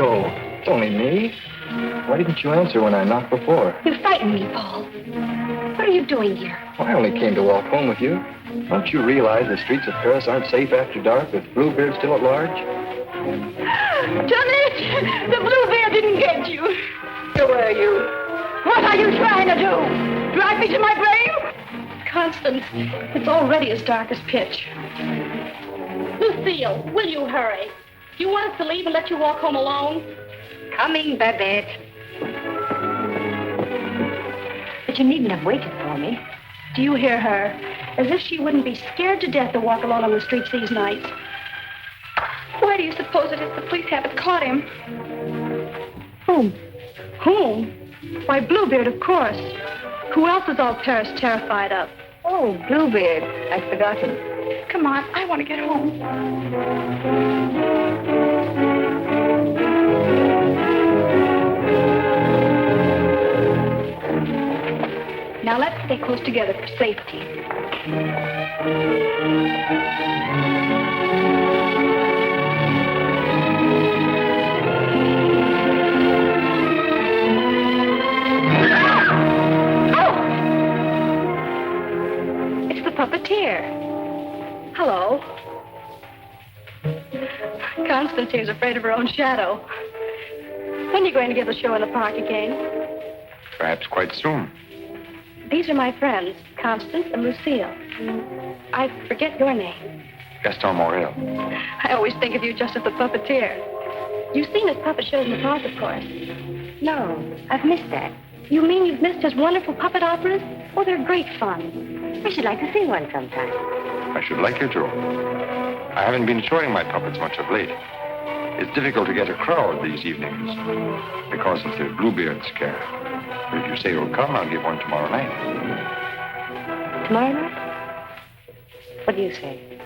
go. It's only me. Why didn't you answer when I knocked before? You frightened me, Paul. What are you doing here? Well, I only came to walk home with you. Don't you realize the streets of Paris aren't safe after dark with Bluebeard still at large? Johnny, the Bluebeard didn't get you. Who are you? What are you trying to do? Drive me to my grave? Constance, it's already as dark as pitch. Lucille, will you hurry? Do you want us to leave and let you walk home alone? Coming, Babette. But you needn't have waited for me. Do you hear her? As if she wouldn't be scared to death to walk alone on the streets these nights. Why do you suppose it is the police haven't caught him? Whom? Whom? Why, Bluebeard, of course. Who else is all Paris terrified of? Oh, Bluebeard. I'd forgotten. Come on, I want to get home. Now let's stay close together for safety. It's the puppeteer. Hello. Constance seems afraid of her own shadow. When are you going to give the show in the park again? Perhaps quite soon. These are my friends, Constance and Lucille. I forget your name. Gaston Morel. I always think of you just as the puppeteer. You've seen his puppet shows in the park, of course. No, I've missed that. You mean you've missed his wonderful puppet operas? Oh, they're great fun. I should like to see one sometime. I should like you to. I haven't been showing my puppets much of late. It's difficult to get a crowd these evenings because of the Bluebeard scare. But if you say you'll come, I'll give one tomorrow night. Tomorrow night? What do you say?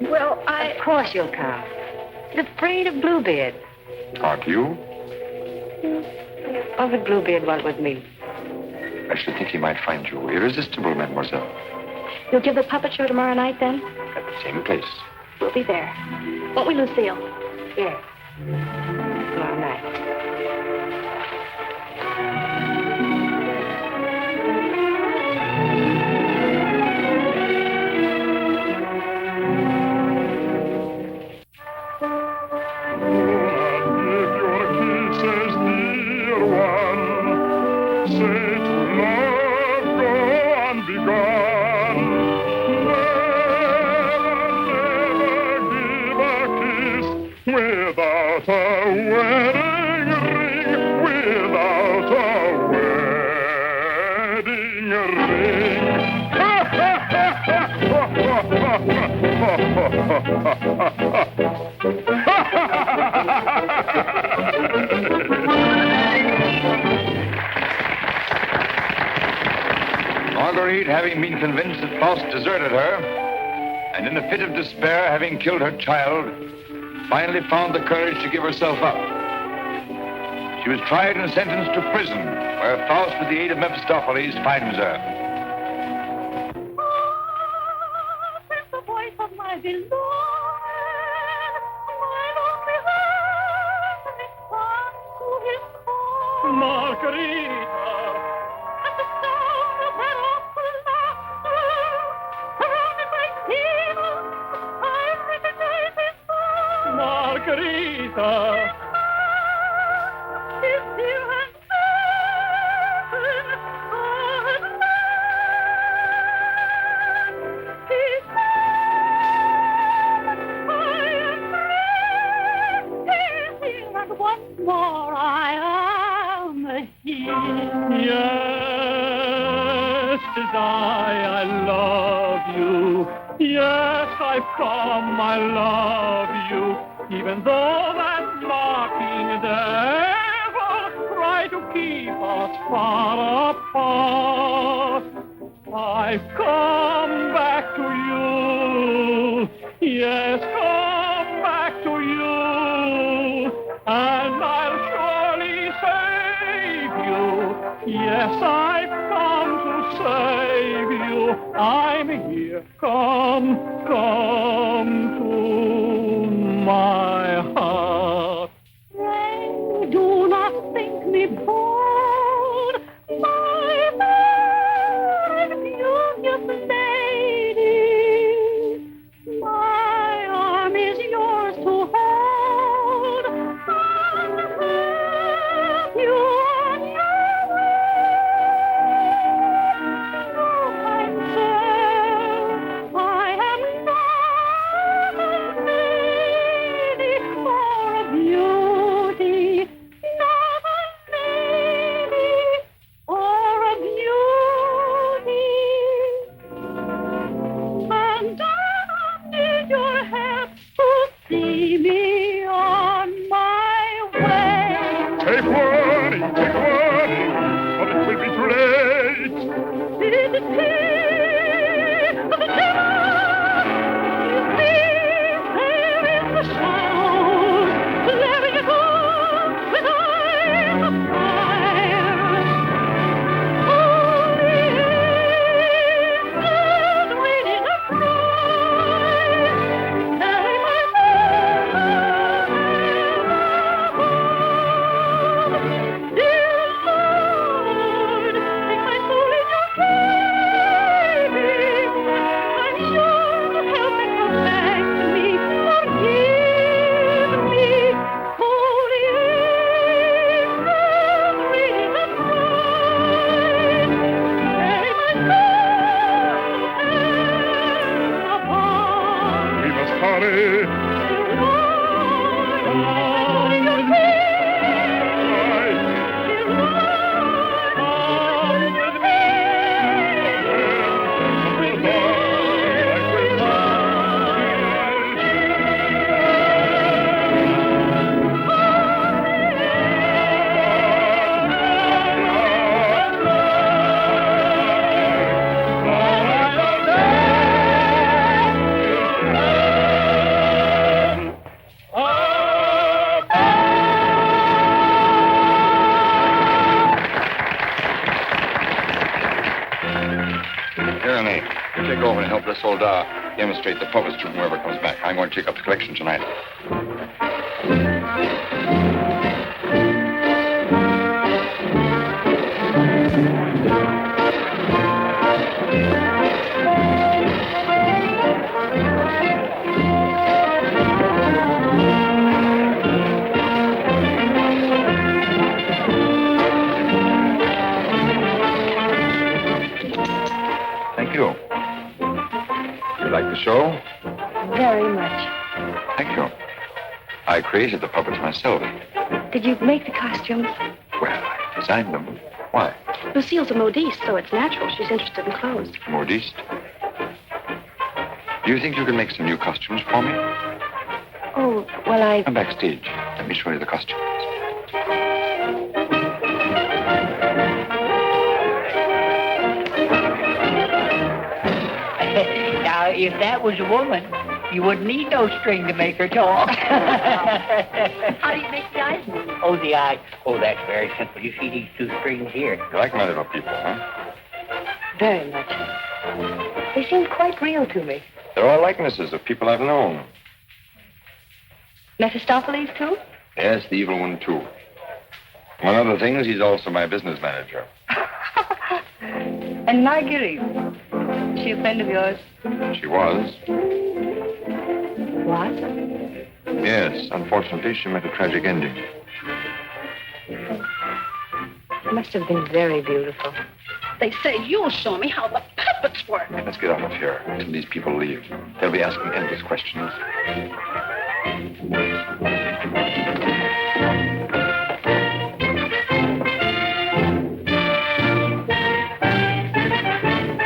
Well, Of course you'll come. You're afraid of Bluebeard. Aren't you? What would Bluebeard want with me? I should think he might find you irresistible, mademoiselle. You'll give the puppet show tomorrow night, then? At the same place. We'll be there. Won't we, Lucille? Yes. Tomorrow night. Marguerite, having been convinced that Faust deserted her, and in a fit of despair, having killed her child, finally found the courage to give herself up. She was tried and sentenced to prison, where Faust, with the aid of Mephistopheles, finds her. It's the voice of my beloved, Margarita. At the sound of that awful laughter, surrounded by demons, I recognize his voice. Margarita. Is here and there, he said, I am here, and once more I am here. Yes, 'tis I love you. Yes, I've come, I love you. Even though that mocking devil try to keep us far apart, I've come back to you. Yes, come back to you. And I'll surely save you. Yes, I've come to save you. I'm here. Come to my heart. Rain Carradine. You take over and help this old demonstrate the puppets to whoever comes back. I'm going to take up the collection tonight. Thank you. You like the show? Very much. Thank you. I created the puppets myself. Did you make the costumes? Well, I designed them. Why? Lucille's a modiste, so it's natural she's interested in clothes. Modiste. Do you think you can make some new costumes for me? Oh, well, Come backstage. Let me show you the costumes. Now, if that was a woman, you wouldn't need no string to make her talk. How do you make the eyes move? Oh, the eye. Oh, that's very simple. You see these two strings here? You like my little people, huh? Very much. They seem quite real to me. They're all likenesses of people I've known. Mephistopheles, too? Yes, the evil one, too. Among other things, he's also my business manager. And Marguerite. She a friend of yours? She was. What? Yes, unfortunately, she met a tragic ending. It must have been very beautiful. They say you'll show me how the puppets work. Let's get out of here until these people leave. They'll be asking endless questions.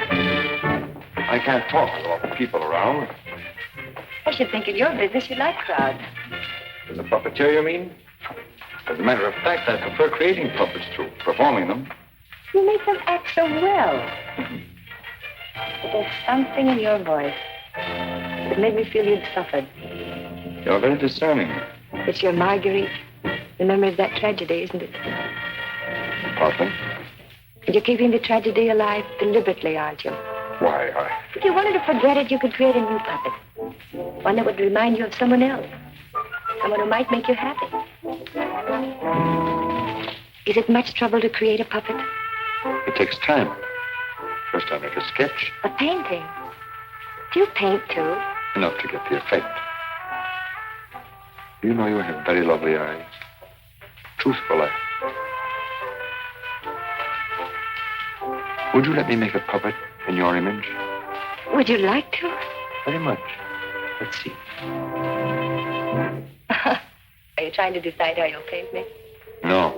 I can't talk with all the people around. I should think in your business you like crowds. As a puppeteer, you mean? As a matter of fact, I prefer creating puppets to performing them. You make them act so well. But there's something in your voice that made me feel you'd suffered. You're very discerning. It's your Marguerite, the memory of that tragedy, isn't it? Partly. And you're keeping the tragedy alive deliberately, aren't you? Why, If you wanted to forget it, you could create a new puppet. One that would remind you of someone else. Someone who might make you happy. Is it much trouble to create a puppet? It takes time. First I make a sketch, A painting? Do you paint, too? enough to get the effect. You know you have very lovely eyes. Truthful eyes. Would you let me make a puppet in your image? Would you like to? Very much. Let's see. Are you trying to decide how you'll paint me? No.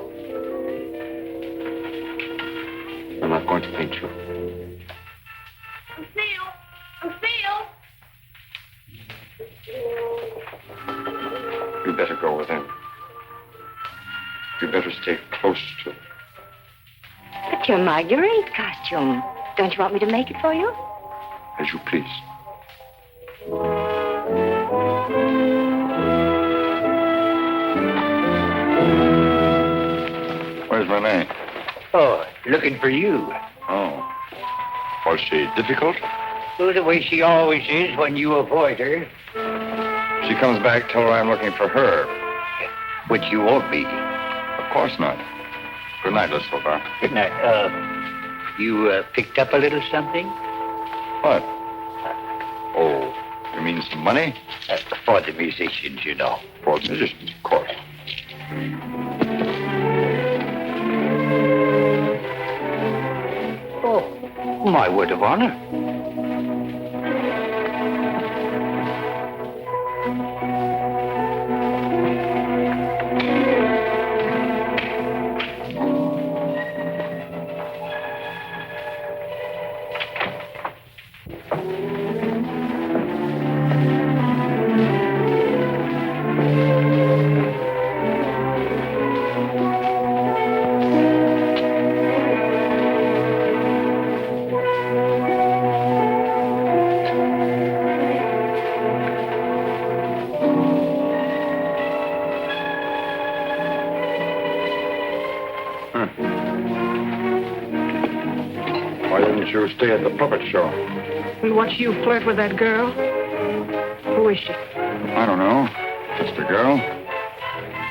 I'm not going to paint you. Lucille! You better go with him. You better stay close to him. But your Marguerite costume. Don't you want me to make it for you? As you please. Where's my name? Oh, looking for you. Oh. Was she difficult? Oh, the way she always is when you avoid her. She comes back, tell her I'm looking for her. Which you won't be. Of course not. Good night, Miss Silver. Good night. You picked up a little something? What? Oh, you mean some money? For the musicians, you know. For musicians, of course. Oh, my word of honor. Why, didn't you stay at the puppet show? And watch you flirt with that girl? Who is she? I don't know. Just a girl.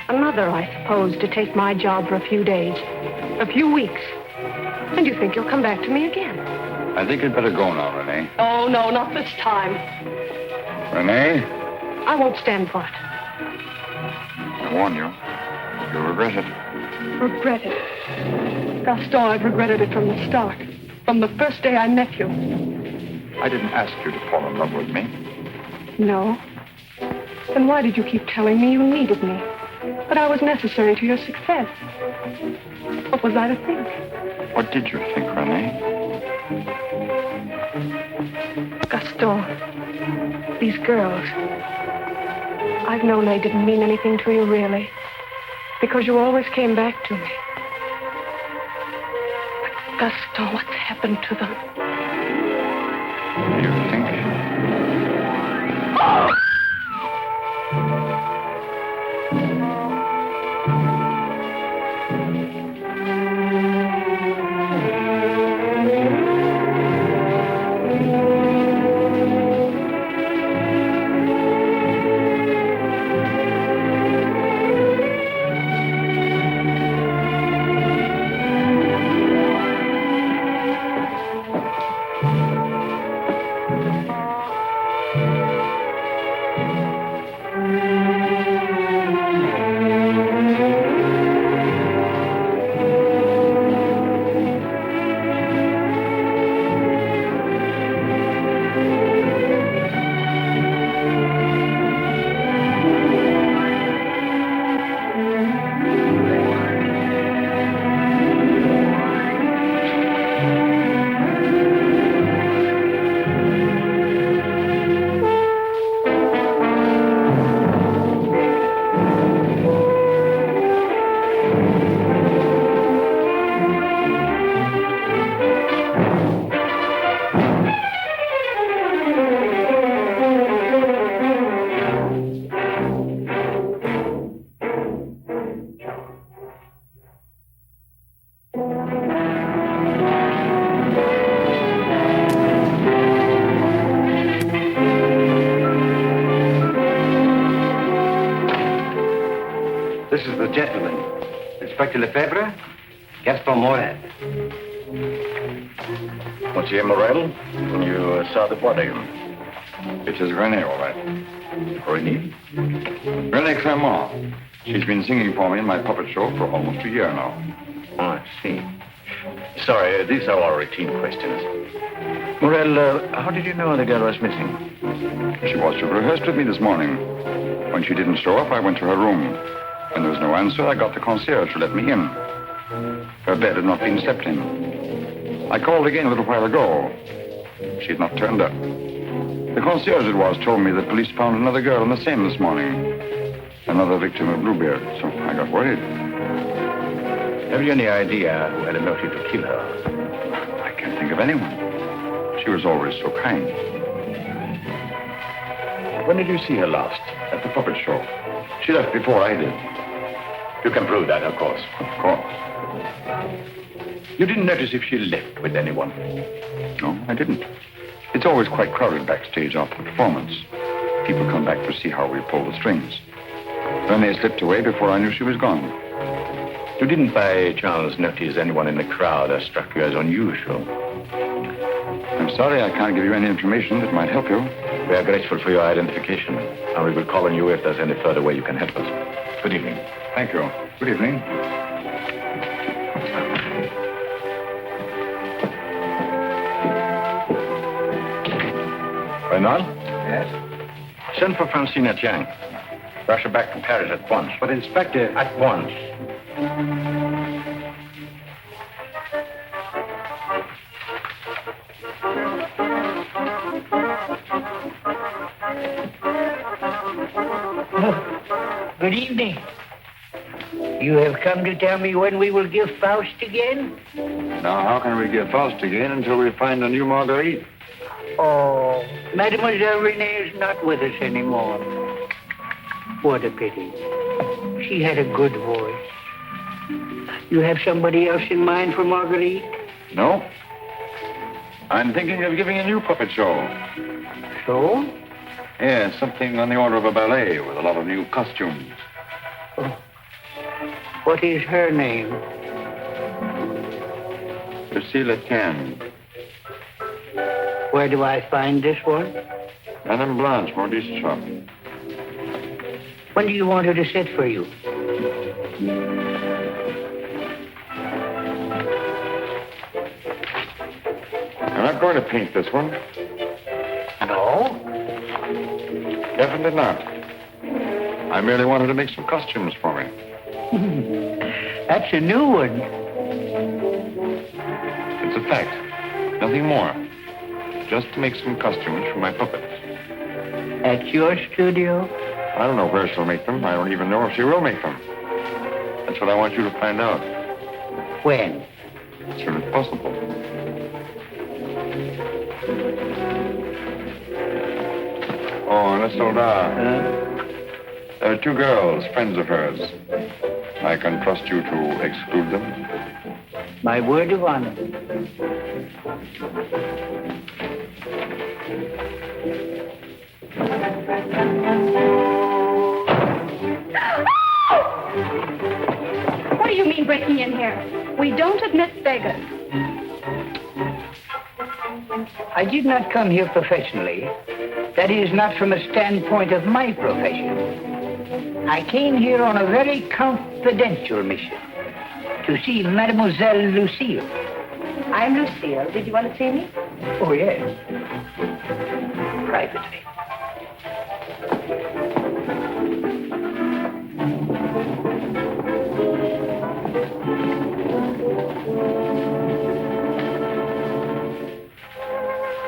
Another, I suppose, to take my job for a few days. A few weeks. And you think you'll come back to me again? I think you'd better go now, Renee. Oh, no, not this time. Renee, I won't stand for it. I warn you. You'll regret it. Regret it. Gaston, I've regretted it from the start. From the first day I met you. I didn't ask you to fall in love with me. No. Then why did you keep telling me you needed me? That I was necessary to your success? What was I to think? What did you think, Renee? Gaston, these girls. I've known they didn't mean anything to you, really. Because you always came back to me. But Gaston, what's happened to them? You think? This is the gentleman. Inspector Lefebvre, Gaston Morel. Monsieur Morel, you saw the body. It is Renee, all right. Renee? Renee Clermont. She's been singing for me in my puppet show for almost a year now. Oh, I see. Sorry, these are all routine questions. Morel, how did you know the girl was missing? She was to rehearse with me this morning. When she didn't show up, I went to her room. When there was no answer, I got the concierge to let me in. Her bed had not been slept in. I called again a little while ago. She had not turned up. The concierge it was told me the police found another girl in the Seine this morning. Another victim of Bluebeard, so I got worried. Have you any idea who had a motive to kill her? I can't think of anyone. She was always so kind. When did you see her last? At the puppet show. She left before I did. You can prove that, of course. Of course. You didn't notice if she left with anyone? No, I didn't. It's always quite crowded backstage after the performance. People come back to see how we pull the strings. Renee slipped away before I knew she was gone. You didn't by chance notice anyone in the crowd that struck you as unusual? I'm sorry I can't give you any information that might help you. We are grateful for your identification, and we will call on you if there's any further way you can help us. Good evening. Thank you. Good evening. Reynald? Yes? Send for Francine Etienne. Rush her back to Paris at once. But, Inspector... At once. Good evening. You have come to tell me when we will give Faust again? Now, how can we give Faust again until we find a new Marguerite? Oh, Mademoiselle Renee is not with us anymore. What a pity. She had a good voice. You have somebody else in mind for Marguerite? No. I'm thinking of giving a new puppet show. So? Yeah, something on the order of a ballet with a lot of new costumes. Oh. What is her name? Lucille Can. Where do I find this one? Madame Blanche, Maurice shop. When do you want her to sit for you? I'm not going to paint this one. No? Definitely not. I merely wanted to make some costumes for me. That's a new one. It's a fact. Nothing more. Just to make some costumes for my puppets. At your studio? I don't know where she'll make them. I don't even know if she will make them. That's what I want you to find out. When? As soon as possible. Oh, and a soldat. There are two girls, friends of hers. I can trust you to exclude them. My word of honor. What do you mean breaking in here? We don't admit beggars. I did not come here professionally. That is, not from a standpoint of my profession. I came here on a very confidential mission to see Mademoiselle Lucille. I'm Lucille. Did you want to see me? Oh, yes. Privately.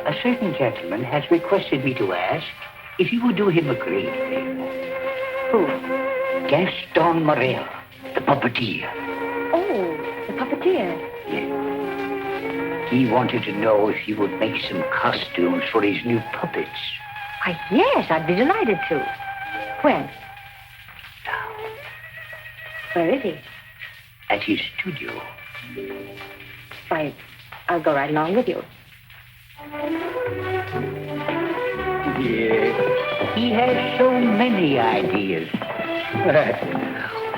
A certain gentleman has requested me to ask if you would do him a great favor. Who? Gaston Morel, the puppeteer. Oh, the puppeteer. Yes. He wanted to know if you would make some costumes for his new puppets. Why, yes, I'd be delighted to. When? Now, Where is he? at his studio. Why, I'll go right along with you. Yes. He has so many ideas.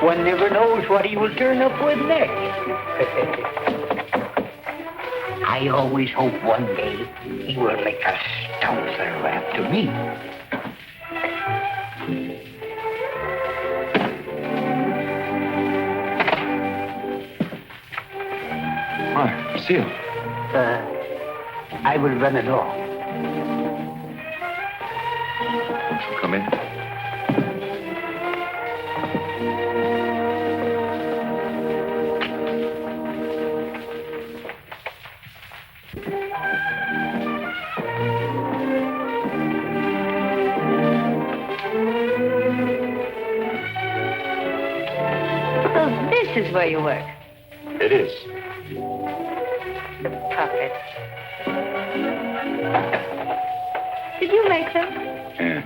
One never knows what he will turn up with next. I always hope one day he will make a stout fellow after me. Why, Lucille. I will run along. Won't you come in? So this is where you work. It is. The puppets. Did you make them? Yeah.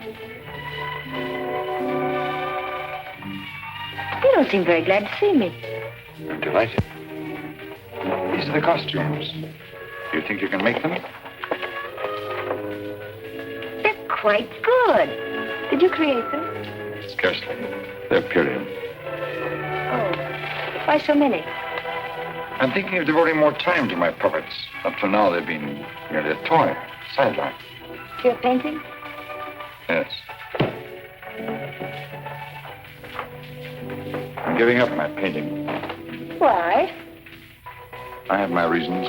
You don't seem very glad to see me. I'm delighted. These are the costumes. Do you think you can make them? They're quite good. Did you create them? Scarcely. They're period. Oh, why so many? I'm thinking of devoting more time to my puppets. Up till now, they've been merely a toy, sideline. You're painting? Yes. I'm giving up my painting. Why? I have my reasons.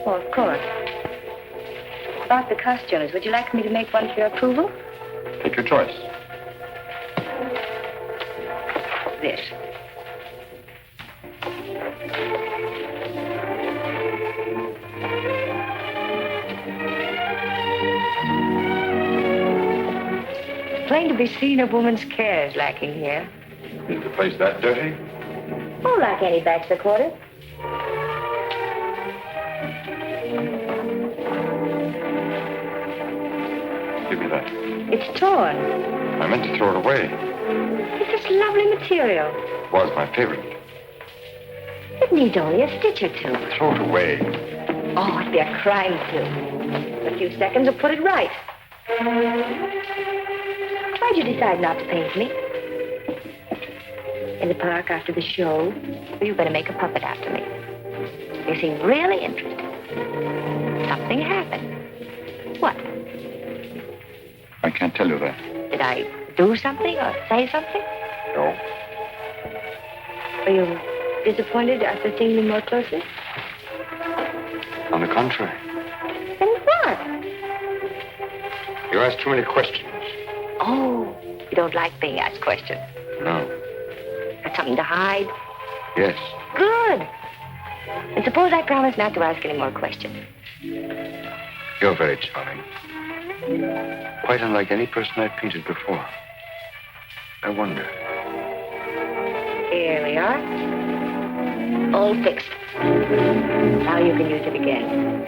Oh, of course. About the costumes, would you like me to make one for your approval? Take your choice. This. It's plain to be seen a woman's care is lacking here. Is the place that dirty? Oh, like any bachelor quarters. Give me that. It's torn. I meant to throw it away. It's this lovely material. It was my favorite. It needs only a stitch or two. Throw it away. Oh, it'd be a crime to. A few seconds will put it right. Why'd you decide not to paint me? In the park after the show, were you going to make a puppet after me? You seem really interested. Something happened. What? I can't tell you that. Did I do something or say something? No. Were you disappointed after seeing me more closely? On the contrary. Then what? You asked too many questions. Oh, you don't like being asked questions. No. Got something to hide? Yes. Good. And suppose I promise not to ask any more questions. You're very charming. Quite unlike any person I've painted before. I wonder. Here we are. All fixed. Now you can use it again.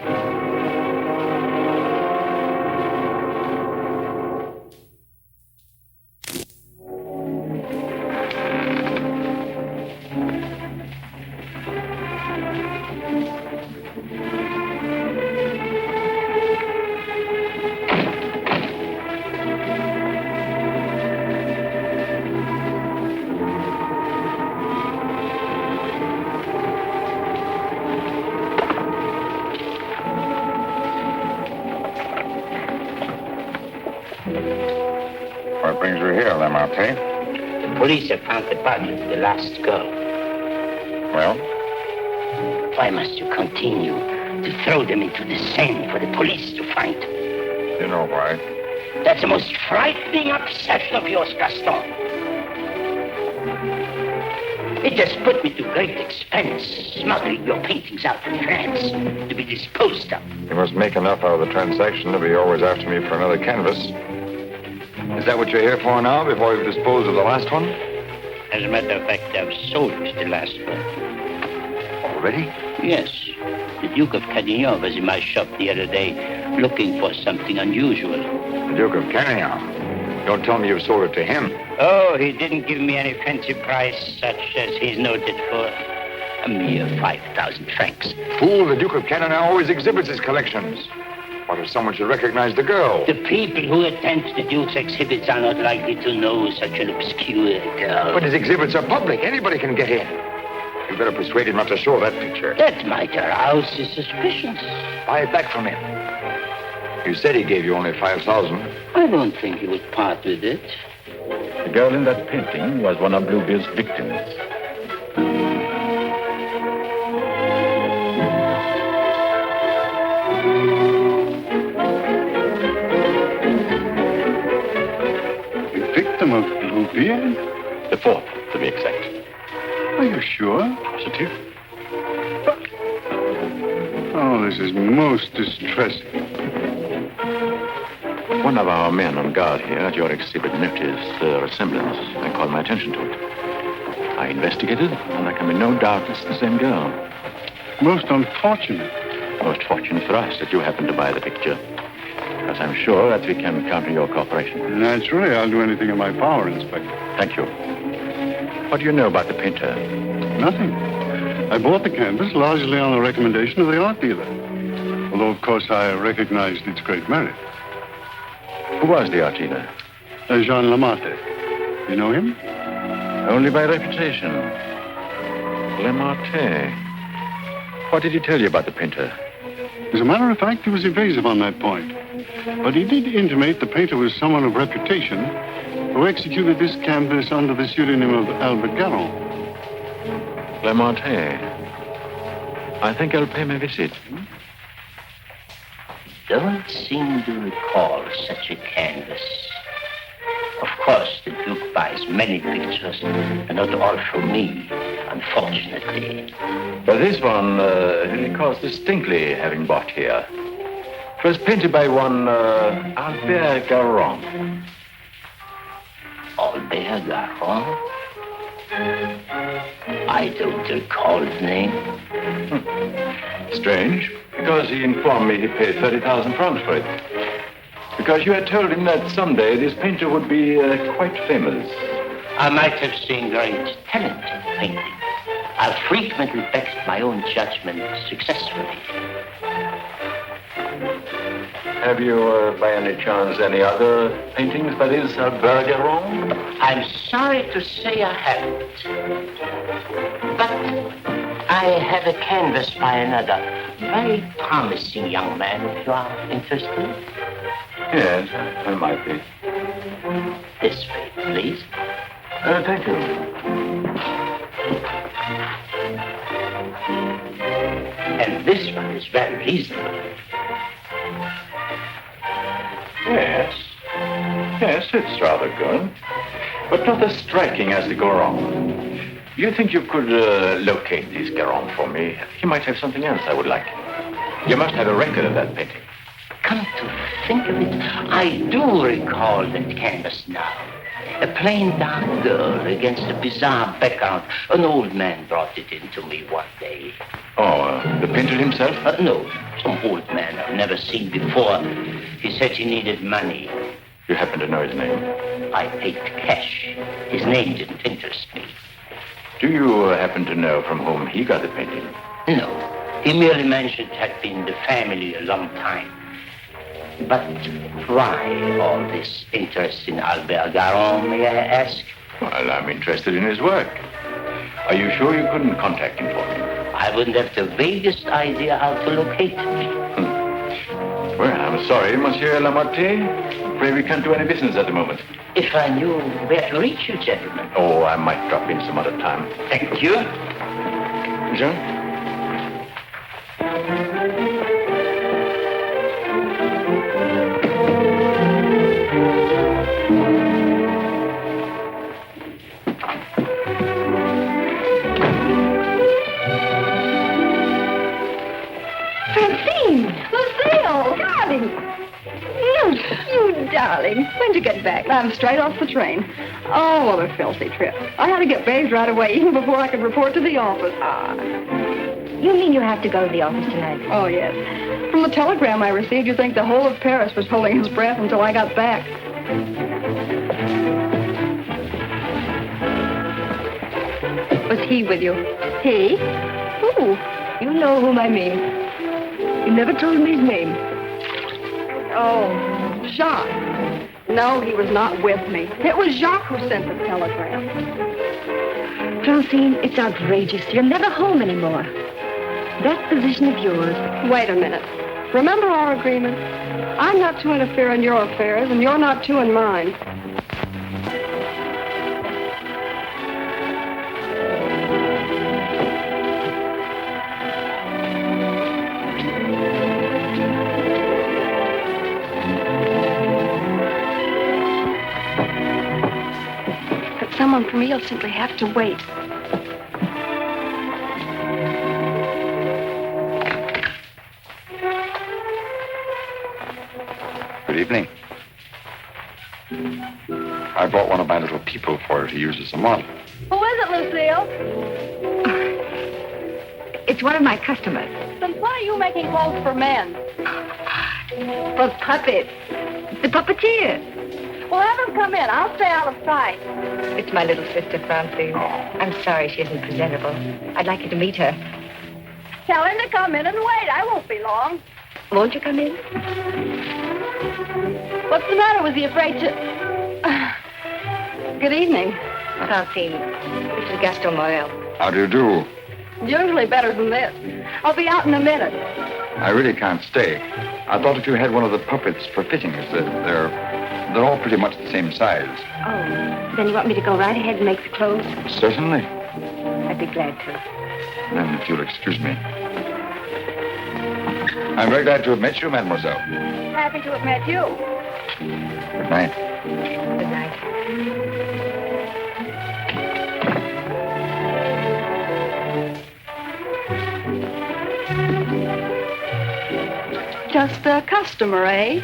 What brings you here, Lamarté? The police have found the body of the last girl. Well? Why must you continue to throw them into the Seine for the police to find? You know why. That's the most frightening obsession of yours, Gaston. It has put me to great expense, smuggling your paintings out from France to be disposed of. You must make enough out of the transaction to be always after me for another canvas. Is that what you're here for now, before you've disposed of the last one? As a matter of fact, I've sold the last one. Already? Yes. The Duke of Carradine was in my shop the other day looking for something unusual. The Duke of Carradine? Don't tell me you've sold it to him. Oh, he didn't give me any fancy price such as he's noted for. A mere 5,000 francs. Fool, the Duke of Carradine always exhibits his collections. What if someone should recognize the girl? The people who attend the Duke's exhibits are not likely to know such an obscure girl. But his exhibits are public. Anybody can get in. You better persuade him not to show that picture. That might arouse his suspicions. Buy it back from him. You said he gave you only 5,000. I don't think he would part with it. The girl in that painting was one of Bluebeard's victims. A victim of Bluebeard? The fourth, to be exact. Are you sure? Positive. Oh, this is most distressing. One of our men on guard here at your exhibit noticed the resemblance and called my attention to it. I investigated, and there can be no doubt it's the same girl. Most unfortunate. Most fortunate for us that you happened to buy the picture. Because I'm sure that we can count on your cooperation. Naturally, I'll do anything in my power, Inspector. Thank you. What do you know about the painter? Nothing. I bought the canvas largely on the recommendation of the art dealer. Although, of course, I recognized its great merit. Who was the art dealer? Jean Lamarté. You know him? Only by reputation. Lamarté. What did he tell you about the painter? As a matter of fact, he was evasive on that point. But he did intimate the painter was someone of reputation who executed this canvas under the pseudonym of Albert Garon. Lamarté. I think I'll pay him a visit. Don't seem to recall such a canvas. Of course, the Duke buys many pictures, and not all from me, unfortunately. But this one, he recalls distinctly having bought here. It was painted by one Albert Garon. Albert Garon? I don't recall the name. Strange, because he informed me he paid 30,000 francs for it. Because you had told him that someday this painter would be quite famous. I might have seen great talent in painting. I've frequently backed my own judgment successfully. Have you, by any chance, any other paintings by this Bergeron? I'm sorry to say I haven't. But I have a canvas by another very promising young man, if you are interested. Yes, I might be. This way, please. Thank you. And this one is very reasonable. Yes. Yes, it's rather good. But not as striking as the Goron. Do you think you could locate this Goron for me? He might have something else I would like. You must have a record of that painting. Come to think of it, I do recall that canvas now. A plain dark girl against a bizarre background. An old man brought it in to me one day. Oh, the painter himself? No, some old man I've never seen before. He said he needed money. You happen to know his name? I paid cash. His name didn't interest me. Do you happen to know from whom he got the painting? No, he merely mentioned it had been the family a long time. But why all this interest in Albert Garon, may I ask? Well, I'm interested in his work. Are you sure you couldn't contact him for me? I wouldn't have the vaguest idea how to locate him. Well, I'm sorry, Monsieur Lamotte. Afraid we can't do any business at the moment. If I knew where to reach you, gentlemen. Oh, I might drop in some other time. Thank you. Jean? You darling. When'd you get back? I'm straight off the train. Oh, what a filthy trip. I had to get bathed right away, even before I could report to the office. You mean you have to go to the office tonight? Oh, yes. From the telegram I received, you'd think the whole of Paris was holding his breath until I got back. Was he with you? He? Who? You know whom I mean. You never told me his name. Oh, Jacques. No, he was not with me. It was Jacques who sent the telegram. Francine, it's outrageous. You're never home anymore. That position of yours. Wait a minute. Remember our agreement? I'm not to interfere in your affairs, and you're not to in mine. Someone for me will simply have to wait. Good evening. I brought one of my little people for her to use as a model. Who is it, Lucille? It's one of my customers. Then why are you making clothes for men? For puppets. The puppeteer. Well, have them come in. I'll stay out of sight. It's my little sister, Francine. I'm sorry she isn't presentable. I'd like you to meet her. Tell him to come in and wait. I won't be long. Won't you come in? What's the matter? Was he afraid to... Good evening. Francine, this is Gaston Morel. How do you do? Usually better than this. I'll be out in a minute. I really can't stay. I thought if you had one of the puppets for fittings, they're all pretty much the same size. Oh, then you want me to go right ahead and make the clothes? Certainly. I'd be glad to. Then, if you'll excuse me. I'm very glad to have met you, mademoiselle. Happy to have met you. Good night. Good night. Just a customer, eh?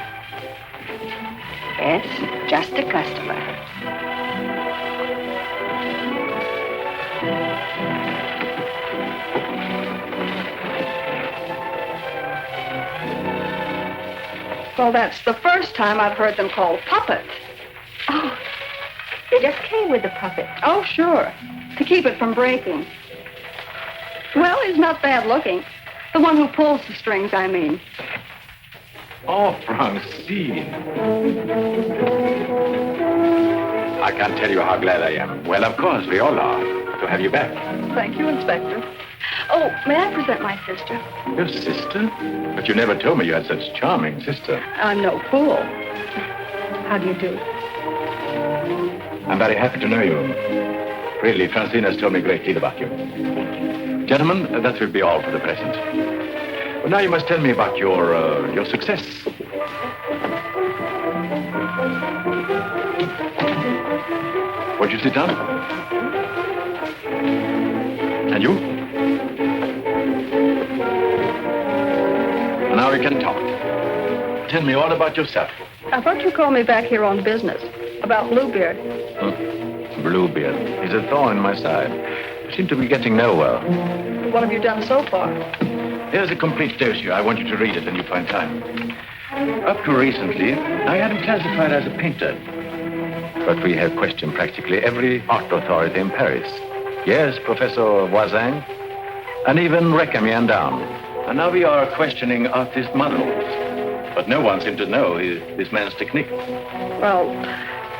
Yes, just a customer. Well, that's the first time I've heard them called puppets. Oh, they just came with the puppet. Oh, sure. To keep it from breaking. Well, he's not bad looking. The one who pulls the strings, I mean. Oh, Francine. I can't tell you how glad I am. Well, of course, we all are, to have you back. Thank you, Inspector. Oh, may I present my sister? Your sister? But you never told me you had such a charming sister. I'm no fool. How do you do? I'm very happy to know you. Really, Francine has told me a great deal about you. Gentlemen, that will be all for the present. But now you must tell me about your success. Won't you sit down? And you? Now we can talk. Tell me all about yourself. I thought you called me back here on business. About Bluebeard. Bluebeard. He's a thorn in my side. You seem to be getting nowhere. What have you done so far? Here's a complete dossier. I want you to read it when you find time. Up to recently, I had him classified as a painter. But we have questioned practically every art authority in Paris. Yes, Professor Voisin, and even Recamier and down. And now we are questioning artist models. But no one seems to know this man's technique. Well,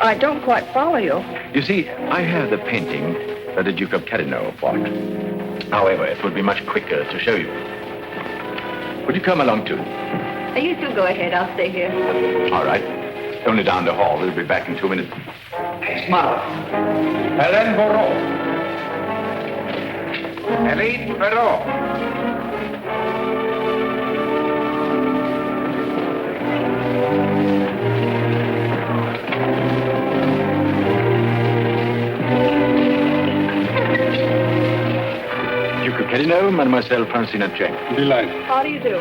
I don't quite follow you. You see, I have the painting that the Duke of Carradine bought. However, it would be much quicker to show you. Would you come along too? You two go ahead. I'll stay here. All right. Only down the hall. We'll be back in 2 minutes. Smart. Hélène Bourreau. Hélène Bourreau. Duke of Carradine, Mademoiselle Francine Jane. Delighted. How do you do?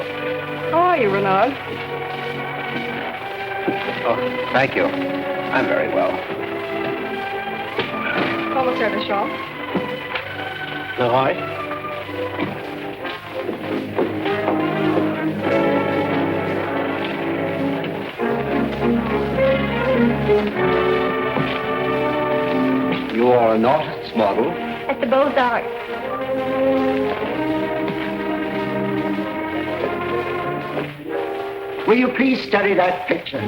How are you, Renard? Oh, thank you. I'm very well. Commissaire de Champ. Noir? You are an artist's model? At the Beaux-Arts. Will you please study that picture?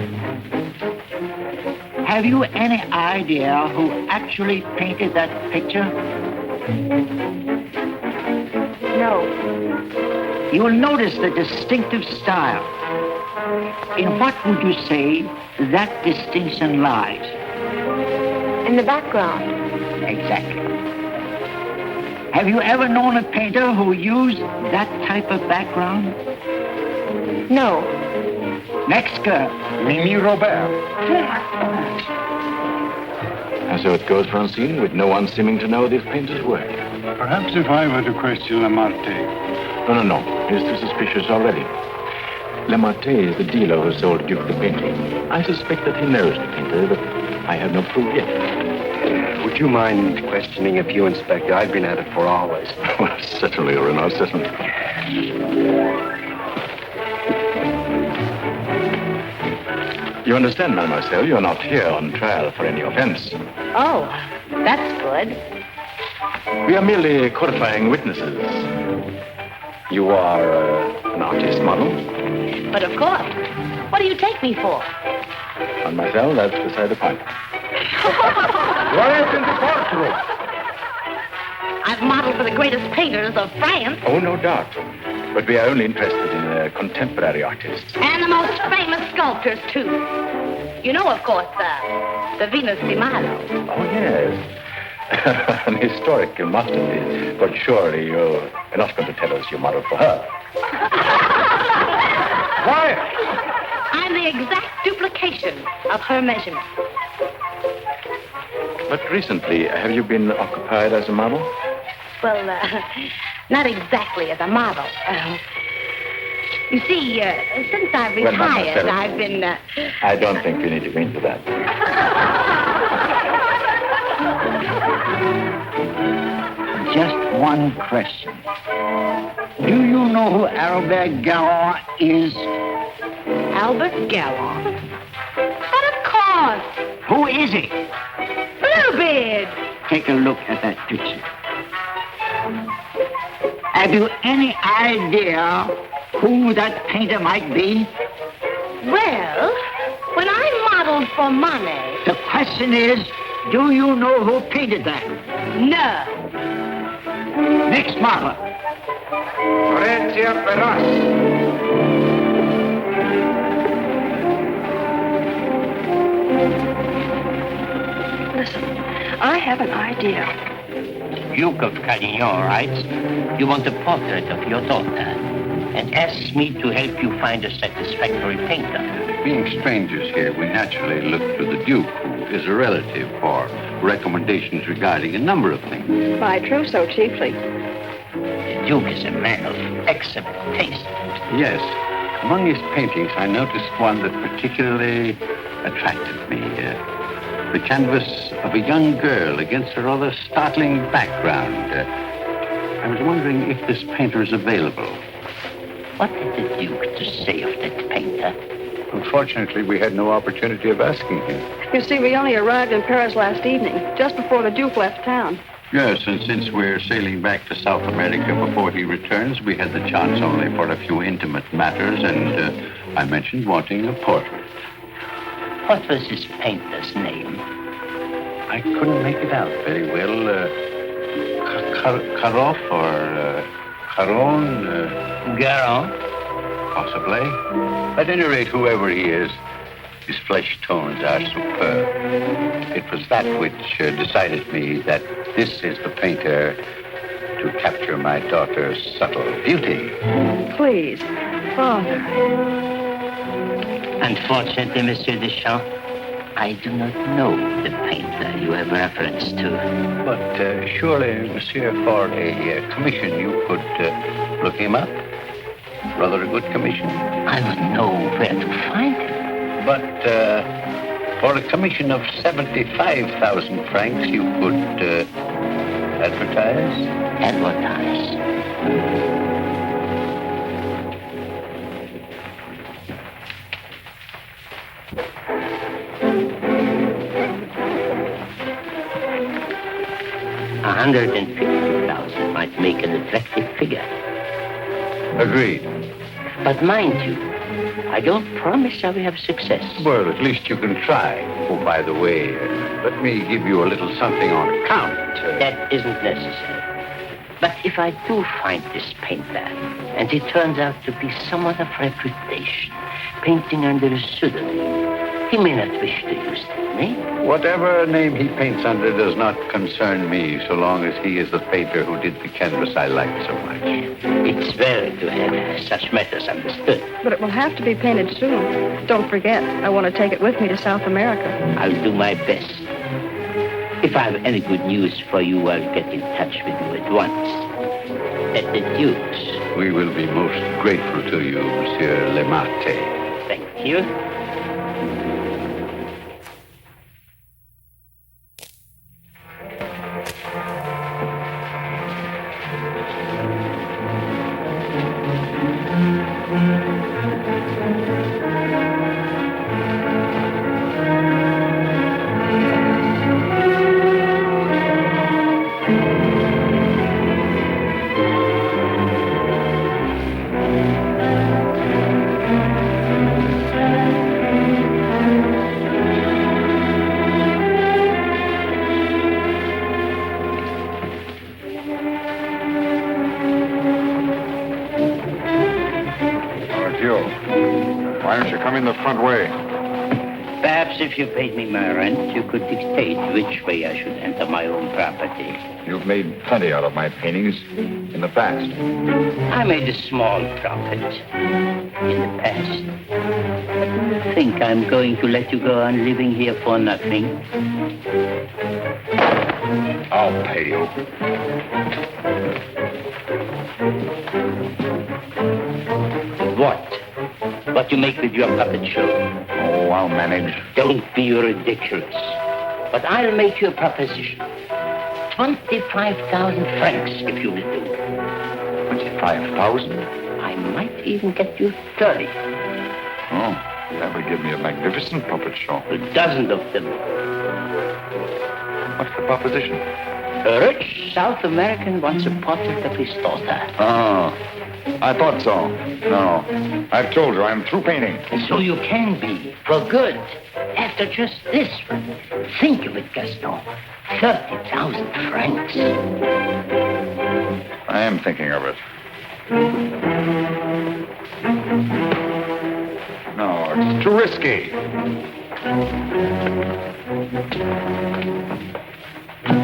Have you any idea who actually painted that picture? No. You will notice the distinctive style. In what would you say that distinction lies? In the background. Exactly. Have you ever known a painter who used that type of background? No. Next girl. Mimi Robert. And so it goes, Francine, with no one seeming to know this painter's work. Perhaps if I were to question Lamartine. No. He's too suspicious already. Lamartine is the dealer who sold Duke the painting. I suspect that he knows the painter, but I have no proof yet. Would you mind questioning a few, Inspector? I've been at it for hours. Well, certainly, Renard, certainly. You understand, mademoiselle, you're not here on trial for any offense. Oh, that's good. We are merely qualifying witnesses. You are an artist model? But of course. What do you take me for? Mademoiselle, that's beside the point. What is in the courtroom? I've modeled for the greatest painters of France. Oh, no doubt. But we are only interested in contemporary artists. And the most famous sculptors, too. You know, of course, the Venus de Milo. Oh, yes. An historical masterpiece. But surely you're not going to tell us you modeled for her. Why? I'm the exact duplication of her measurements. But recently, have you been occupied as a model? Well, not exactly as a model. You see, since I've Well, retired, mademoiselle, I've been... I don't think we need to go into that. Just one question. Do you know who Albert Galland is? Albert Galland? But of course! Who is he? Bluebeard! Take a look at that picture. Have you any idea who that painter might be? Well, when I modeled for money... The question is, do you know who painted that? No. Next model. Listen, I have an idea. Duke of Carignan writes, you want a portrait of your daughter, and asks me to help you find a satisfactory painter. Being strangers here, we naturally look to the Duke, who is a relative, for recommendations regarding a number of things. My trousseau chiefly. The Duke is a man of excellent taste. Yes. Among his paintings, I noticed one that particularly attracted me. The canvas of a young girl against a rather startling background. I was wondering if this painter is available. What had the Duke to say of that painter? Unfortunately, we had no opportunity of asking him. You see, we only arrived in Paris last evening, just before the Duke left town. Yes, and since we're sailing back to South America before he returns, we had the chance only for a few intimate matters, and I mentioned wanting a portrait. What was his painter's name? I couldn't make it out very well. Karoff or Caron? Garon? Possibly. At any rate, whoever he is, his flesh tones are superb. It was that which decided me that this is the painter to capture my daughter's subtle beauty. Please, Father. Unfortunately, Monsieur Deschamps, I do not know the painter you have reference to. But surely, Monsieur, for a commission, you could look him up. Rather a good commission. I would know where to find him. But for a commission of 75,000 francs, you could advertise? Advertise. 150,000 might make an attractive figure. Agreed. But mind you, I don't promise I will have success. Well, at least you can try. Oh, by the way, let me give you a little something on account. That isn't necessary. But if I do find this painter, and he turns out to be someone of reputation, painting under a pseudonym, he may not wish to use that name. Whatever name he paints under does not concern me, so long as he is the painter who did the canvas I like so much. It's well to have such matters understood. But it will have to be painted soon. Don't forget, I want to take it with me to South America. I'll do my best. If I have any good news for you, I'll get in touch with you at once. At the Duke's. We will be most grateful to you, Monsieur Lemate. Thank you. The front way. Perhaps if you paid me my rent, you could dictate which way I should enter my own property. You've made plenty out of my paintings in the past. I made a small profit in the past. But do you think I'm going to let you go on living here for nothing? I'll pay you. What? What you make with your puppet show? Oh, I'll manage. Don't be ridiculous. But I'll make you a proposition. 25,000 francs, if you will do. 25,000? I might even get you 30. Oh, that would give me a magnificent puppet show. A dozen of them. What's the proposition? A rich South American wants a portrait of his daughter. Oh, I thought so. No. I've told her I'm through painting. So you can be, for good. After just this. Think of it, Gaston. 30,000 francs. I am thinking of it. No, it's too risky.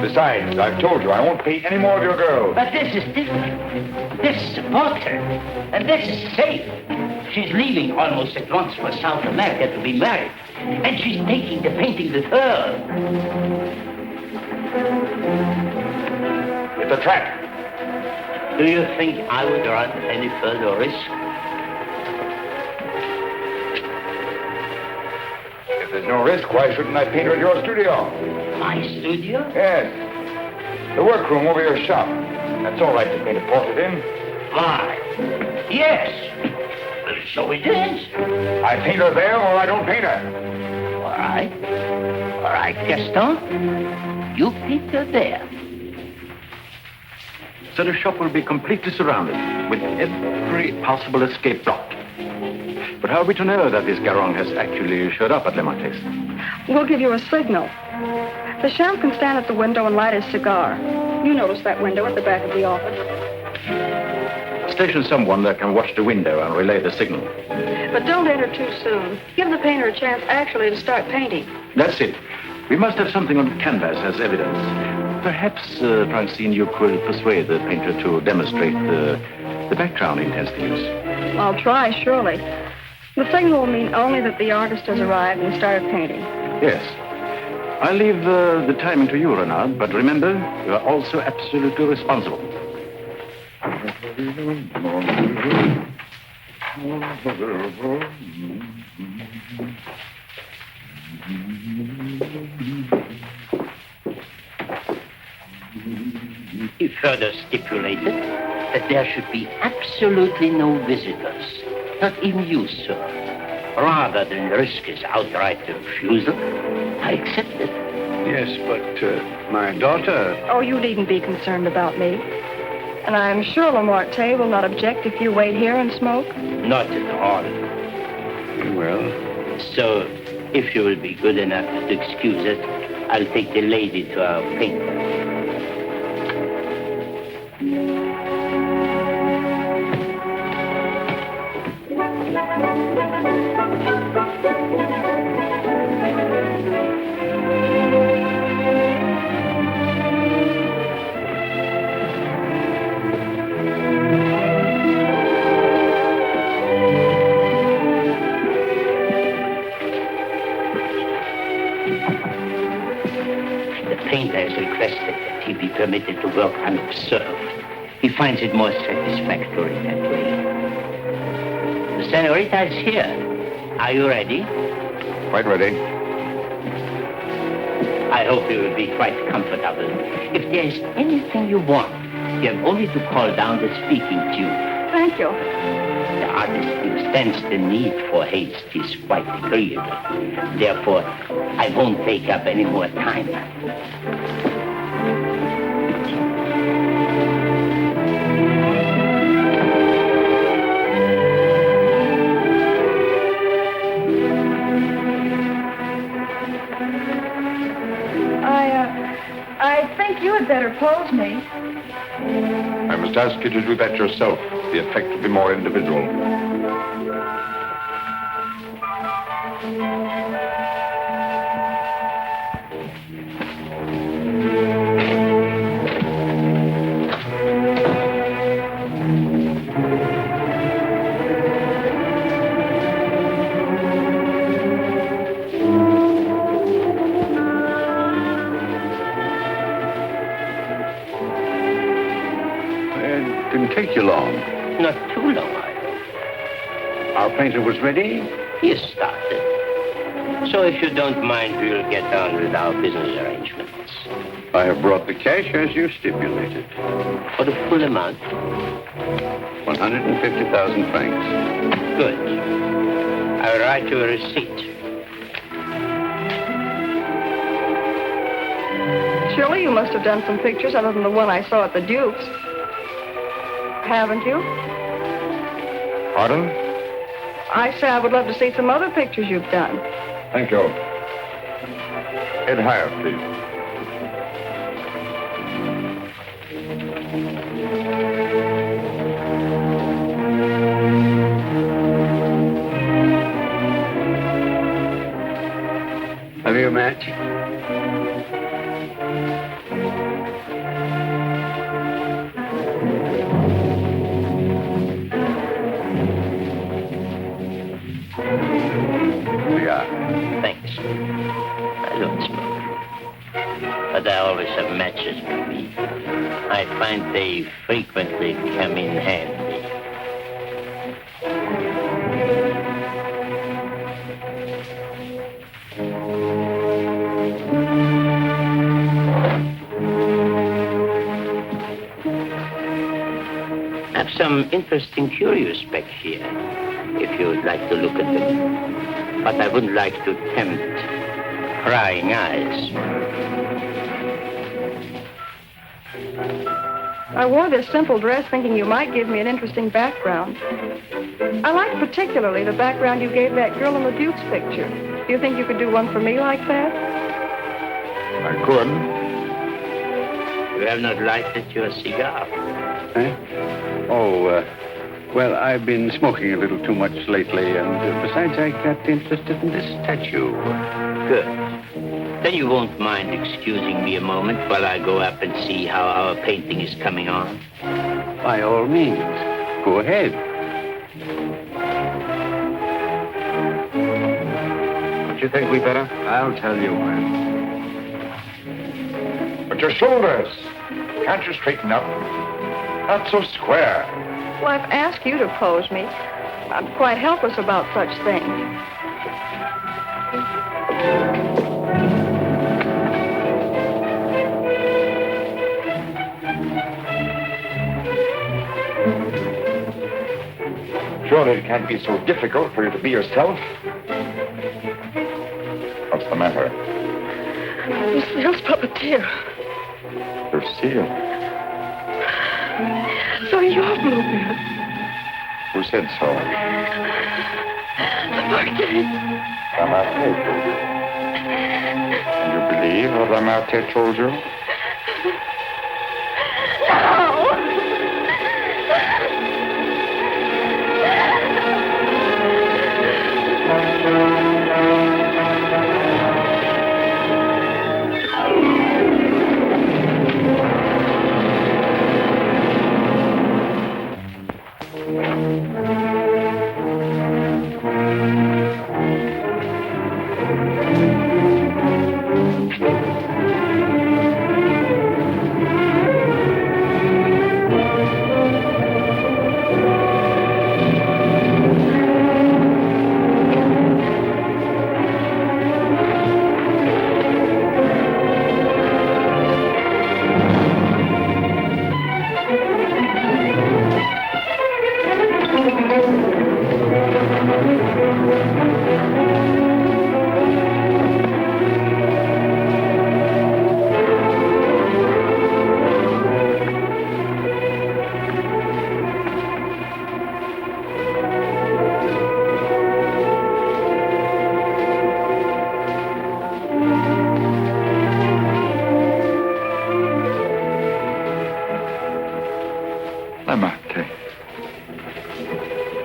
Besides, I've told you I won't pay any more of your girls. But this is different. This is a portrait. And this is safe. She's leaving almost at once for South America to be married. And she's taking the painting with her. It's a trap. Do you think I would run any further risk? If there's no risk, why shouldn't I paint her at your studio? My studio? Yes. The workroom over your shop. That's all right to paint a portrait in. Why? Yes. So it is. I paint her there or I don't paint her. All right. All right, Gaston. You paint her there. So the shop will be completely surrounded, with every possible escape blocked. But how are we to know that this Garron has actually showed up at Le Marquis? We'll give you a signal. The sheriff can stand at the window and light his cigar. You notice that window at the back of the office. Station someone that can watch the window and relay the signal. But don't enter too soon. Give the painter a chance actually to start painting. That's it. We must have something on canvas as evidence. Perhaps, Francine, you could persuade the painter to demonstrate the background he intends to use. I'll try, surely. The signal will mean only that the artist has arrived and started painting. Yes. I'll leave the timing to you, Renard, but remember, you are also absolutely responsible. He further stipulated that there should be absolutely no visitors. Not even you, sir. Rather than risk his outright refusal, I accepted. Yes, but my daughter... Oh, you needn't be concerned about me. And I'm sure Lamarté will not object if you wait here and smoke. Not at all. Well... So, if you will be good enough to excuse us, I'll take the lady to our painter. The painter has requested that he be permitted to work unobserved. He finds it more satisfactory that way. The senorita is here. Are you ready? Quite ready. I hope you will be quite comfortable. If there is anything you want, you have only to call down the speaking tube. Thank you. The artist understands the need for haste. He's quite agreeable. Therefore, I won't take up any more time. I think you had better pose me. I must ask you to do that yourself. The effect will be more individual. Didn't take you long. Not too long, I hope. Our painter was ready. He started. So if you don't mind, we'll get on with our business arrangements. I have brought the cash as you stipulated. For the full amount? 150,000 francs. Good. I'll write you a receipt. Surely you must have done some pictures other than the one I saw at the Duke's. Haven't you? Pardon? I say I would love to see some other pictures you've done. Thank you. Head higher, please. Have you a match? Thanks. I don't smoke. But I always have matches with me. I find they frequently come in handy. I have some interesting curios back here, if you would like to look at them. But I wouldn't like to tempt prying eyes. I wore this simple dress thinking you might give me an interesting background. I like particularly the background you gave that girl in the Duke's picture. Do you think you could do one for me like that? I could. You have not lighted your cigar. Eh? Oh, well, I've been smoking a little too much lately, and besides, I got interested in this statue. Good. Then you won't mind excusing me a moment while I go up and see how our painting is coming on? By all means. Go ahead. Don't you think we better? I'll tell you when. But your shoulders. Can't you straighten up? Not so square. Well, I've asked you to pose me. I'm quite helpless about such things. Surely it can't be so difficult for you to be yourself. What's the matter? Lucille's puppeteer. Lucille. So you're Bluebeard. Who said so? The Marquis. Lamartine. And you believe what Lamartine told you?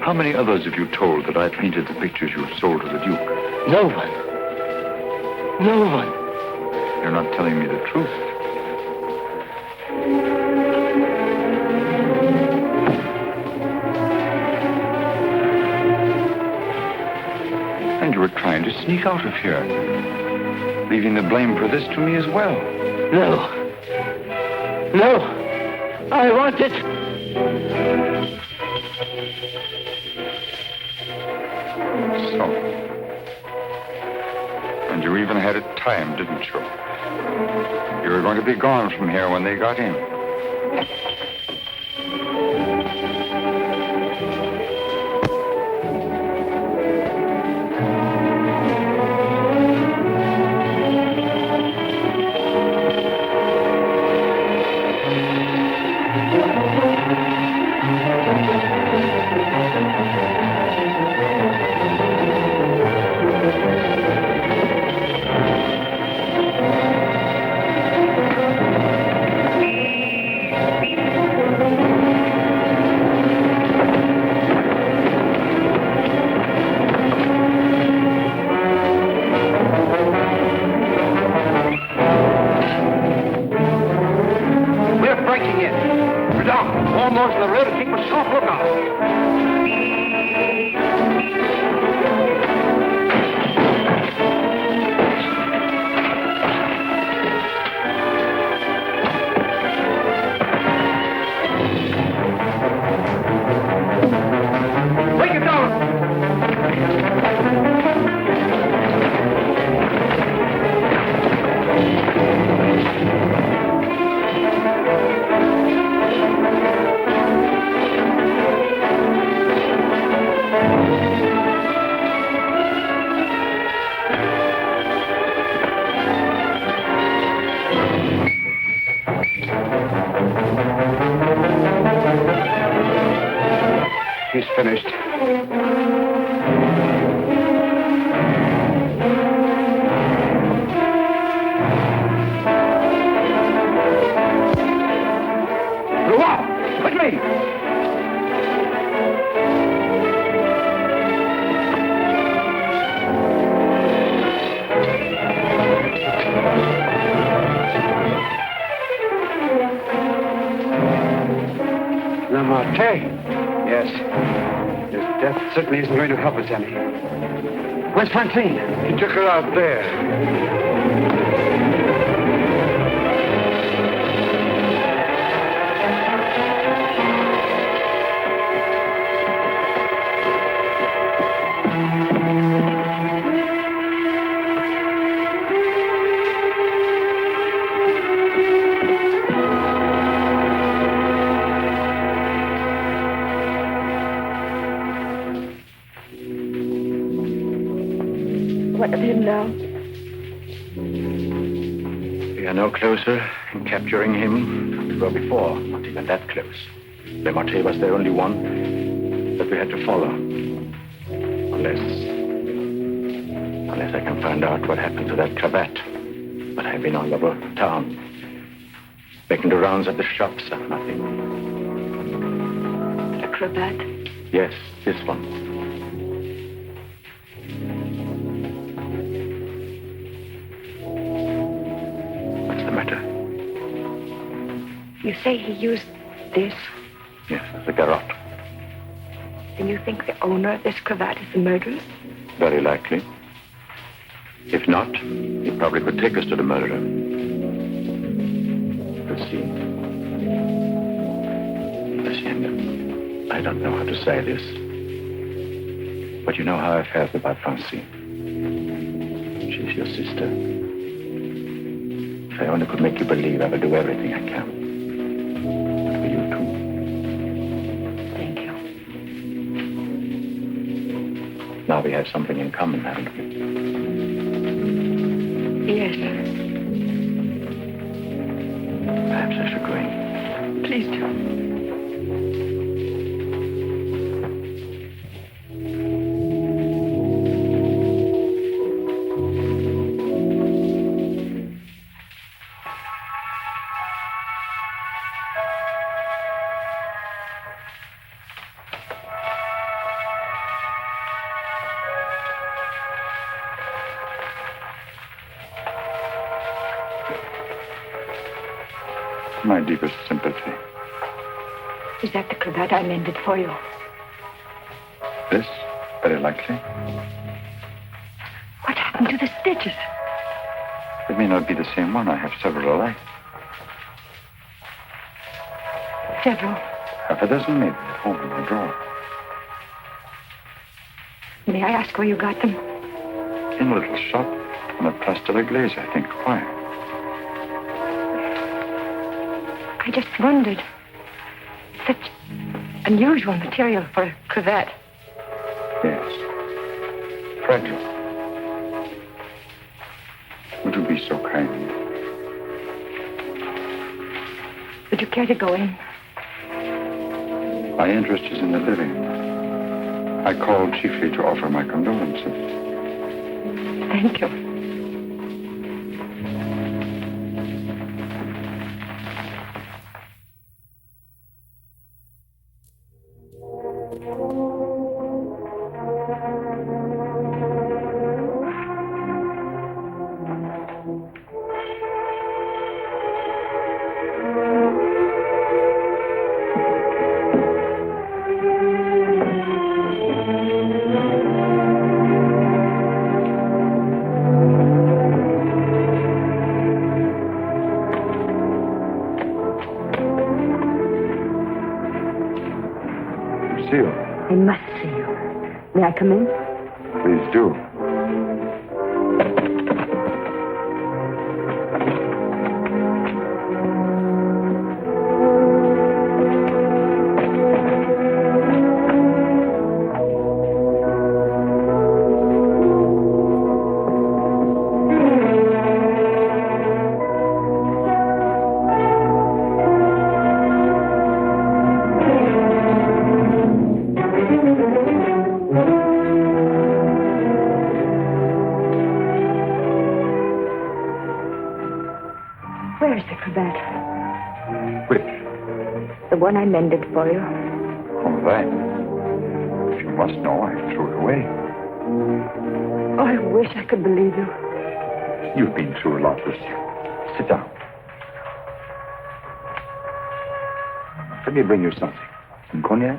How many others have you told that I painted the pictures you sold to the Duke? No one. No one. You're not telling me the truth. And you were trying to sneak out of here, leaving the blame for this to me as well. No. No. I want it. So. And you even had it timed, didn't you? You were going to be gone from here when they got in. certainly isn't going to help us any. Where's Francine? He took her out there. What of him now? We are no closer in capturing him than we were before. Not even that close. Le Marche was the only one that we had to follow. Unless I can find out what happened to that cravat. But I've been all over town, making the rounds at the shops and nothing. The cravat? Yes, this one. What's the matter? You say he used this? Yes, the garrote. And you think the owner of this cravat is the murderer? Very likely. If not, he probably could take us to the murderer. We'll see. Hacienda, I don't know how to say this, but you know how I felt about Francine. She's your sister. If I only could make you believe, I will do everything I can. But for you too. Thank you. Now we have something in common, haven't we? Yes. Perhaps I should go in. Please do. My deepest sympathy. Is that the cravat I mended for you? This? Very likely. What happened to the stitches? It may not be the same one. I have several alike. Several. Half a dozen maybe at home in my drawer. May I ask where you got them? In a little shop on a Place de la Glaise, I think. Why? I just wondered. Such unusual material for a cravat. Yes. Fragile. Would you be so kind? Would you care to go in? My interest is in the living. I called chiefly to offer my condolences. Thank you. I must see you. May I come in? Please do. Where's the cravat? Which? The one I mended for you. Oh, that. If you must know, I threw it away. Oh, I wish I could believe you. You've been through a lot, Lucia. Sit down. Let me bring you something. Some cognac?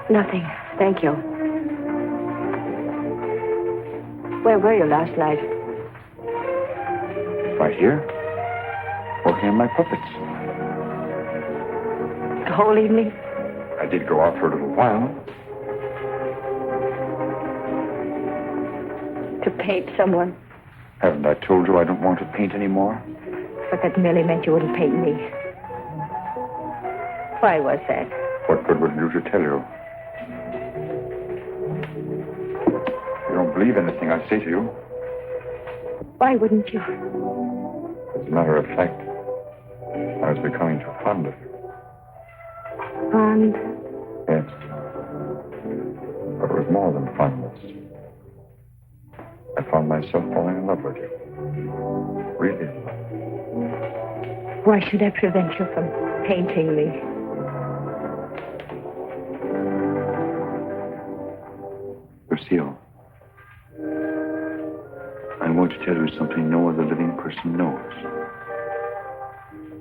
Nothing. Thank you. Where were you last night? Right here. Working on my puppets. The whole evening? I did go out for a little while. To paint someone. Haven't I told you I don't want to paint anymore? But that merely meant you wouldn't paint me. Why was that? What good would it do to tell you? You don't believe anything I say to you. Why wouldn't you? As a matter of fact, I was becoming too fond of you. Fond? Yes. But it was more than fondness. I found myself falling in love with you. Really in love. Why should I prevent you from painting me? Lucille, I want to tell you something no other living person knows.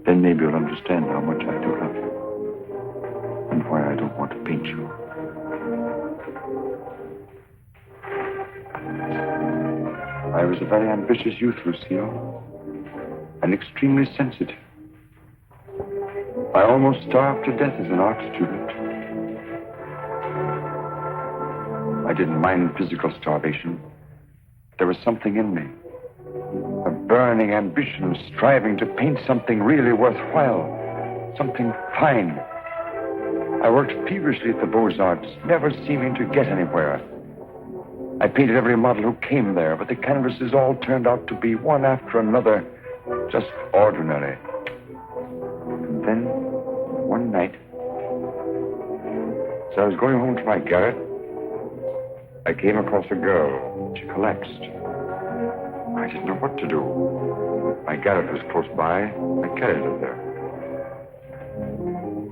Then maybe you'll understand how much I do love you. And why I don't want to paint you. I was a very ambitious youth, Lucille. And extremely sensitive. I almost starved to death as an art student. I didn't mind physical starvation. There was something in me. A burning ambition, striving to paint something really worthwhile. Something fine. I worked feverishly at the Beaux-Arts, never seeming to get anywhere. I painted every model who came there, but the canvases all turned out to be one after another, just ordinary. And then, one night, as I was going home to my garret, I came across a girl. She collapsed. I didn't know what to do. My garret was close by. I carried her there.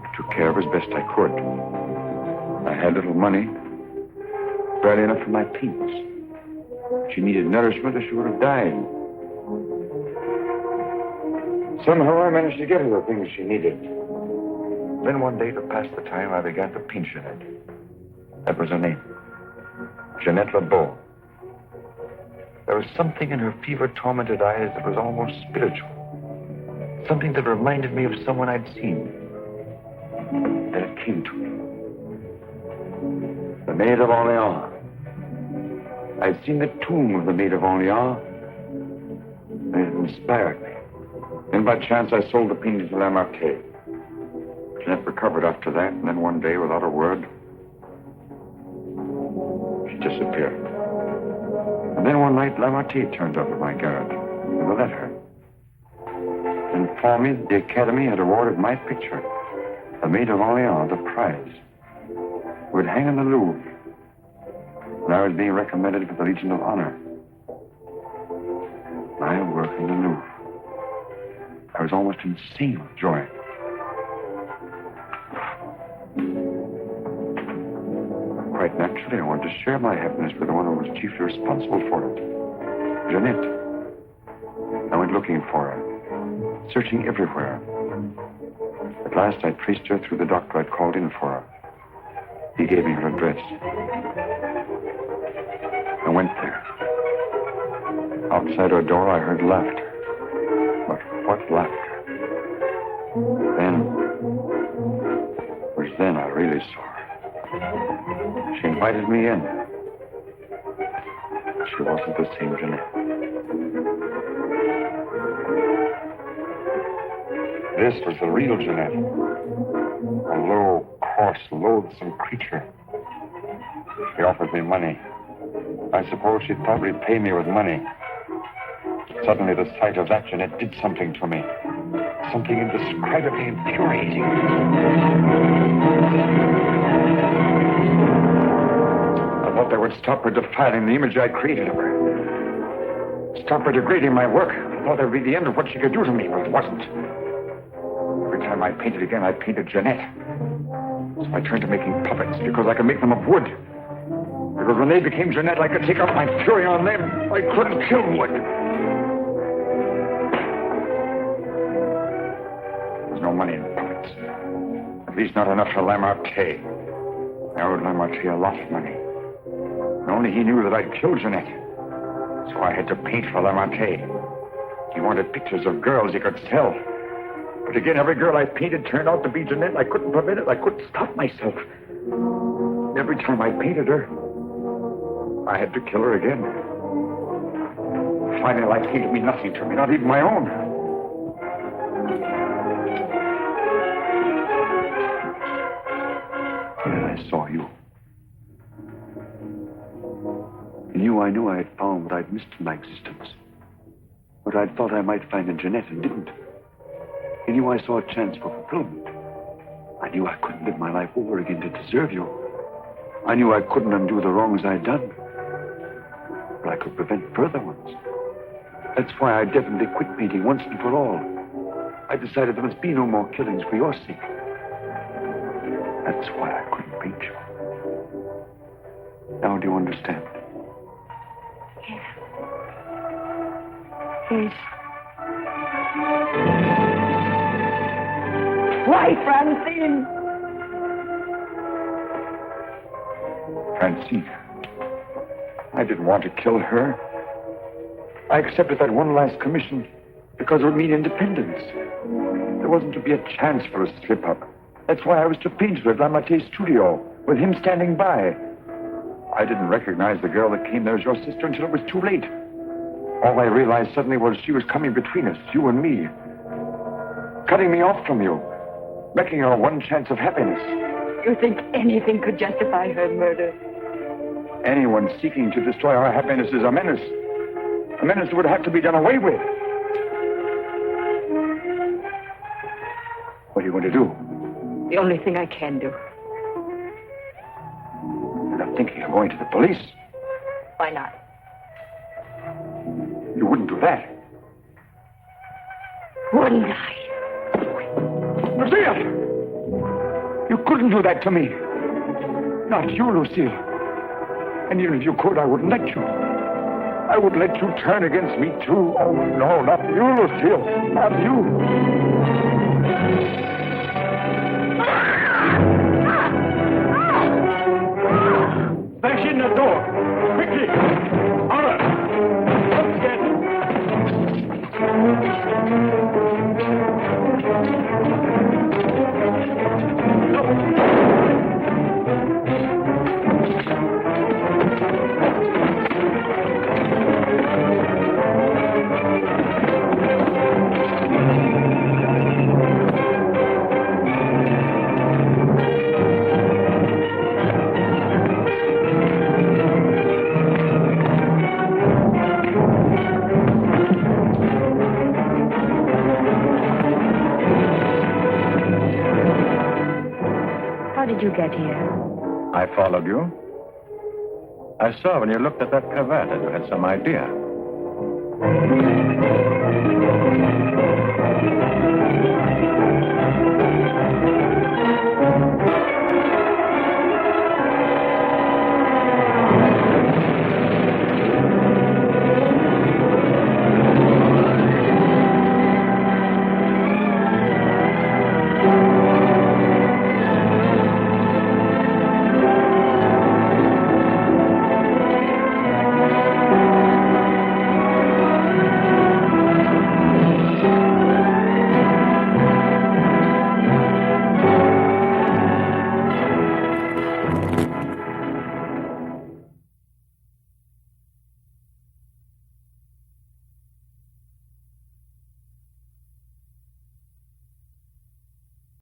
I took care of her as best I could. I had little money, barely enough for my paints. She needed nourishment or she would have died. Somehow I managed to get her the things she needed. Then one day, to pass the time, I began to paint Jeanette. That was her name. Jeanette LeBeau. There was something in her fever-tormented eyes that was almost spiritual. Something that reminded me of someone I'd seen. Then it came to me. The Maid of Orleans. I'd seen the tomb of the Maid of Orleans, and it inspired me. Then by chance I sold the painting to Lamartine. Jeanette recovered after that, and then one day, without a word, she disappeared. And then one night, Lamartine turned up at my garret with a letter. And informed me that the Academy had awarded my picture, the Maid of Orleans, a prize. It would hang in the Louvre. And I was being recommended for the Legion of Honor. I work in the Louvre. I was almost insane with joy. Quite naturally, I wanted to share my happiness with the one who was chiefly responsible for it, Jeanette. I went looking for her, searching everywhere. At last, I traced her through the doctor I'd called in for her. He gave me her address. I went there. Outside her door, I heard laughter. But what laughter? Then I really saw her. She invited me in. She wasn't the same Jeanette. This was the real Jeanette. A low, coarse, loathsome creature. She offered me money. I suppose she'd probably pay me with money. Suddenly, the sight of that Jeanette did something to me. Something indescribably infuriating. I thought that would stop her defiling the image I created of her. Stop her degrading my work. I thought that would be the end of what she could do to me, but it wasn't. Every time I painted again, I painted Jeanette. So I turned to making puppets because I could make them of wood. Because when they became Jeanette, I could take out my fury on them. I couldn't kill wood. No money in puppets. At least not enough for Lamartine. I owed Lamartine a lot of money. And only he knew that I'd killed Jeanette. So I had to paint for Lamarté. He wanted pictures of girls he could sell. But again, every girl I painted turned out to be Jeanette. I couldn't prevent it. I couldn't stop myself. Every time I painted her, I had to kill her again. Finally, life seemed to mean nothing to me, not even my own. Then I saw you. In you, I knew I had found what I'd missed in my existence. What I'd thought I might find in Jeanette and didn't. In you, I saw a chance for fulfillment. I knew I couldn't live my life over again to deserve you. I knew I couldn't undo the wrongs I'd done. But I could prevent further ones. That's why I definitely quit painting once and for all. I decided there must be no more killings for your sake. That's why I couldn't paint you. Now do you understand? Yes. Why, Francine? Francine, I didn't want to kill her. I accepted that one last commission because it would mean independence. There wasn't to be a chance for a slip-up. That's why I was to paint her at Lamarté's studio, with him standing by. I didn't recognize the girl that came there as your sister until it was too late. All I realized suddenly was she was coming between us, you and me. Cutting me off from you. Wrecking our one chance of happiness. You think anything could justify her murder? Anyone seeking to destroy our happiness is a menace. A menace that would have to be done away with. What are you going to do? The only thing I can do. You're not thinking of going to the police? Why not? You wouldn't do that. Wouldn't I? Lucille! You couldn't do that to me. Not you, Lucille. And even if you could, I wouldn't let you. I would let you turn against me, too. Oh, no, not you, Lucille. Not you. Bash in the door. Quickly. Honor. Let's get Did you get here? I followed you. I saw when you looked at that cravat that you had some idea.